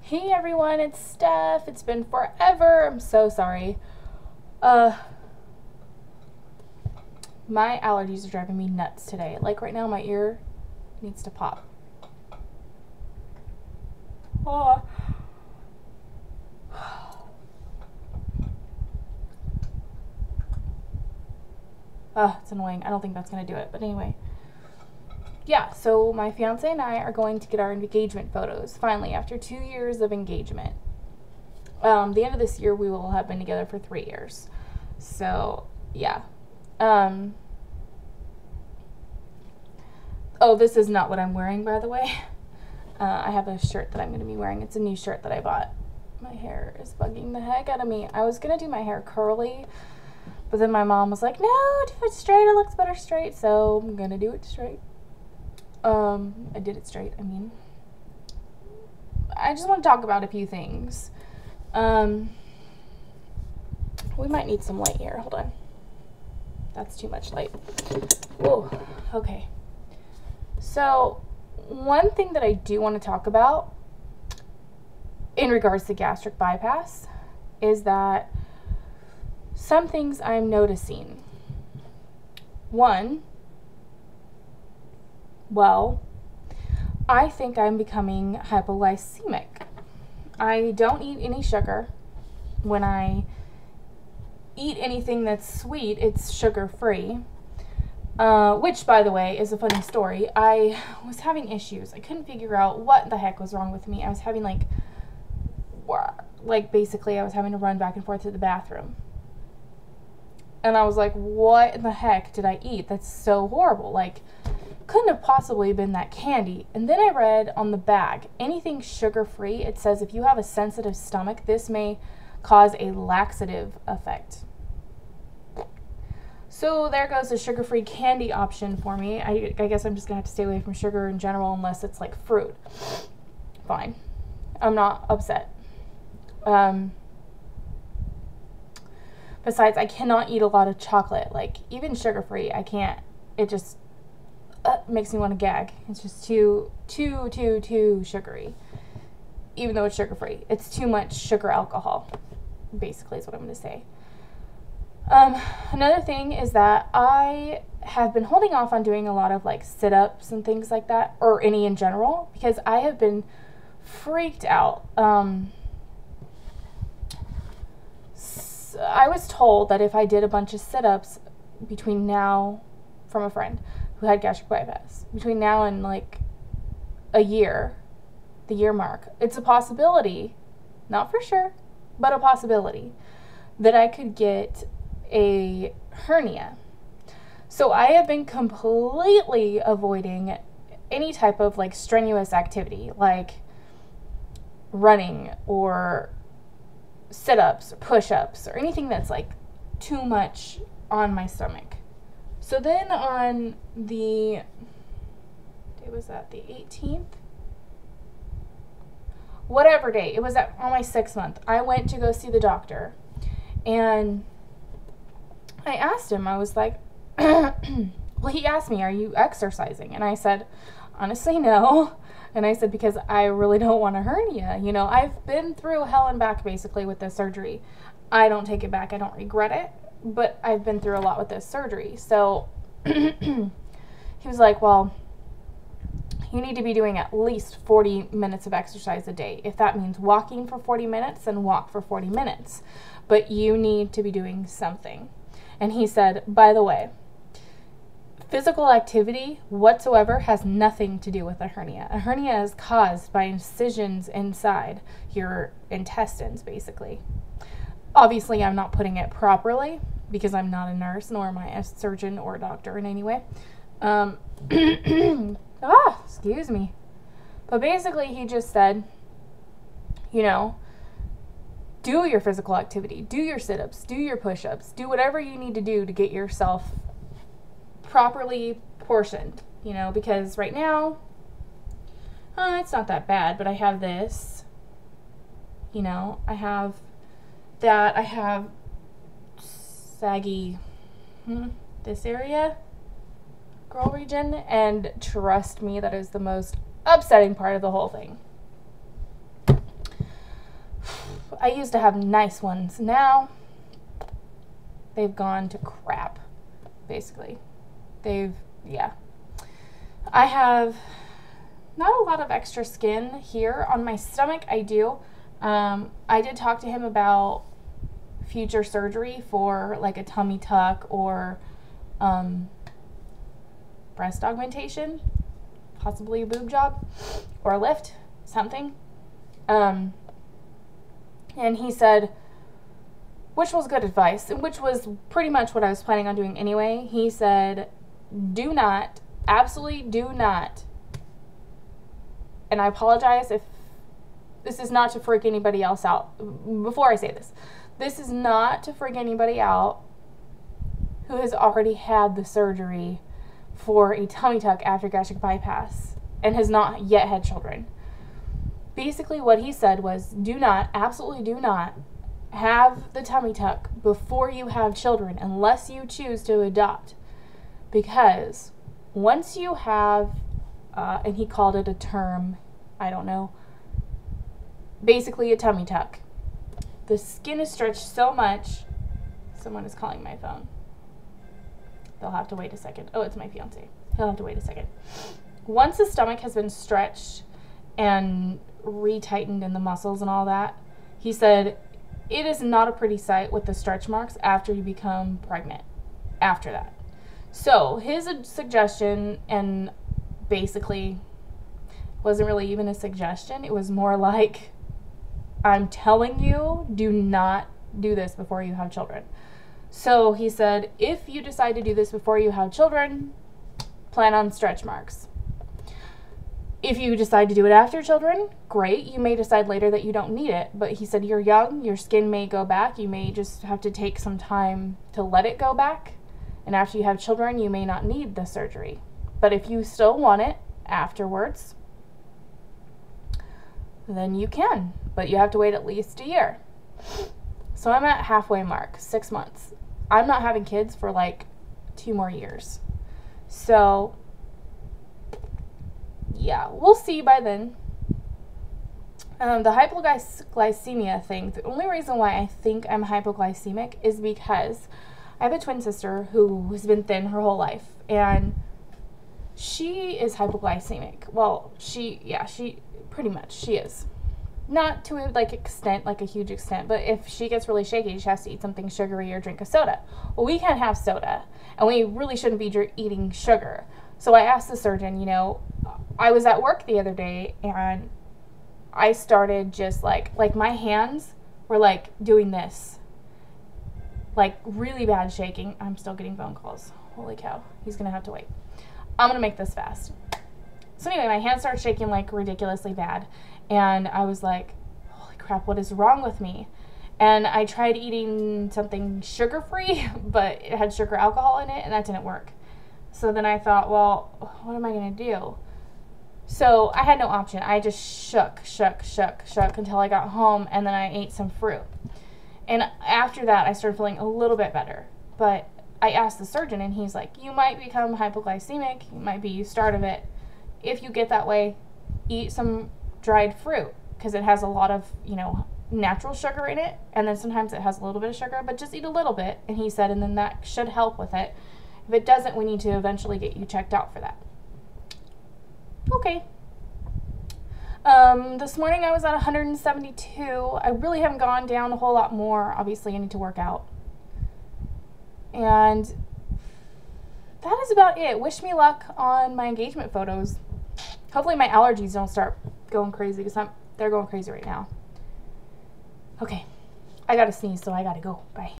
Hey everyone, it's Steph. It's been forever. I'm so sorry. My allergies are driving me nuts today. Like right now, my ear needs to pop. Oh. It's annoying. I don't think that's going to do it. But anyway. Yeah, so my fiance and I are going to get our engagement photos, finally, after 2 years of engagement. The end of this year, we will have been together for 3 years. So, yeah. Oh, this is not what I'm wearing, by the way. I have a shirt that I'm going to be wearing. It's a new shirt that I bought. My hair is bugging the heck out of me. I was going to do my hair curly, but then my mom was like, no, do it straight. It looks better straight. So I'm going to do it straight. I did it straight. I mean, I just want to talk about a few things. We might need some light here. Hold on. That's too much light. Whoa. Okay. So, one thing that I do want to talk about in regards to gastric bypass is that some things I'm noticing. One, well, I think I'm becoming hypoglycemic. I don't eat any sugar. When I eat anything that's sweet, it's sugar-free. Which, by the way, is a funny story. I was having issues. I couldn't figure out what the heck was wrong with me. I was having basically I was having to run back and forth to the bathroom. And I was like, what in the heck did I eat? That's so horrible. Like, couldn't have possibly been that candy. And then I read on the bag, anything sugar-free, it says if you have a sensitive stomach, this may cause a laxative effect. So there goes the sugar-free candy option for me. I guess I'm just going to have to stay away from sugar in general unless it's like fruit. Fine. I'm not upset. Besides, I cannot eat a lot of chocolate. Like, even sugar-free, I can't. It just makes me want to gag. It's just too sugary. Even though it's sugar-free. It's too much sugar alcohol, basically is what I'm going to say. Another thing is that I have been holding off on doing a lot of like sit-ups and things like that, or any in general, because I have been freaked out. I was told that if I did a bunch of sit-ups between now, from a friend who had gastric bypass, between now and like a year, the year mark, it's a possibility, not for sure, but a possibility, that I could get a hernia. So I have been completely avoiding any type of like strenuous activity, like running or sit-ups or push-ups or anything that's like too much on my stomach. So then on the day was that, the 18th? Whatever day, it was on my 6th month, I went to go see the doctor, and I asked him, I was like, well, he asked me, are you exercising? And I said, honestly, no. And I said, because I really don't want a hernia. You know, I've been through hell and back basically with this surgery. I don't take it back. I don't regret it, but I've been through a lot with this surgery. So he was like, well, you need to be doing at least 40 minutes of exercise a day. If that means walking for 40 minutes, then walk for 40 minutes. But you need to be doing something. And he said, by the way, physical activity whatsoever has nothing to do with a hernia. A hernia is caused by incisions inside your intestines, basically. Obviously, I'm not putting it properly because I'm not a nurse, nor am I a surgeon or a doctor in any way. Excuse me. But basically, he just said, you know, do your physical activity, do your sit-ups, do your push-ups, do whatever you need to do to get yourself properly portioned, you know, because right now, it's not that bad, but I have this, you know, I have that, I have saggy, this area, girl region, and trust me, that is the most upsetting part of the whole thing. I used to have nice ones. Now they've gone to crap, basically. Yeah. I have not a lot of extra skin here on my stomach. I do. I did talk to him about future surgery for like a tummy tuck or breast augmentation, possibly a boob job or a lift, something. And he said, which was good advice, and which was pretty much what I was planning on doing anyway. He said, do not, absolutely do not, and I apologize if this is not to freak anybody else out. Before I say this, this is not to freak anybody out who has already had the surgery for a tummy tuck after gastric bypass and has not yet had children. Basically what he said was, do not, absolutely do not have the tummy tuck before you have children unless you choose to adopt. Because once you have, and he called it a term, I don't know, basically a tummy tuck, the skin is stretched so much. Someone is calling my phone. They'll have to wait a second. Oh, it's my fiance. He'll have to wait a second. Once the stomach has been stretched and retightened in the muscles and all that, he said it is not a pretty sight with the stretch marks after you become pregnant after that. So his suggestion, and basically wasn't really even a suggestion, it was more like, I'm telling you, do not do this before you have children. So he said, if you decide to do this before you have children, plan on stretch marks. If you decide to do it after children, great. You may decide later that you don't need it. But he said, you're young, your skin may go back. You may just have to take some time to let it go back. And after you have children, you may not need the surgery. But if you still want it afterwards, then you can. But you have to wait at least a year. So I'm at halfway mark, 6 months. I'm not having kids for like 2 more years. So yeah, we'll see by then. The hypoglycemia thing, the only reason why I think I'm hypoglycemic is because I have a twin sister who has been thin her whole life, and she is hypoglycemic. Well, she pretty much, she is. Not to a huge extent, but if she gets really shaky, she has to eat something sugary or drink a soda. Well, we can't have soda, and we really shouldn't be eating sugar. So I asked the surgeon, I was at work the other day, and I started just like my hands were like doing this, like really bad shaking. I'm still getting phone calls. Holy cow. He's going to have to wait. I'm going to make this fast. So anyway, my hands started shaking like ridiculously bad. And I was like, holy crap, what is wrong with me? And I tried eating something sugar-free, but it had sugar alcohol in it, and that didn't work. So then I thought, well, what am I going to do? So I had no option. I just shook until I got home, and then I ate some fruit. And after that, I started feeling a little bit better. But I asked the surgeon, and he's like, you might become hypoglycemic. You might be start of it. If you get that way, eat some dried fruit, because it has a lot of, natural sugar in it, and then sometimes it has a little bit of sugar, but just eat a little bit. And he said, and then that should help with it. If it doesn't, we need to eventually get you checked out for that. Okay. This morning I was at 172. I really haven't gone down a whole lot more. Obviously, I need to work out. And that is about it. Wish me luck on my engagement photos. Hopefully my allergies don't start going crazy, because they're going crazy right now. Okay. I gotta sneeze, so I gotta go. Bye.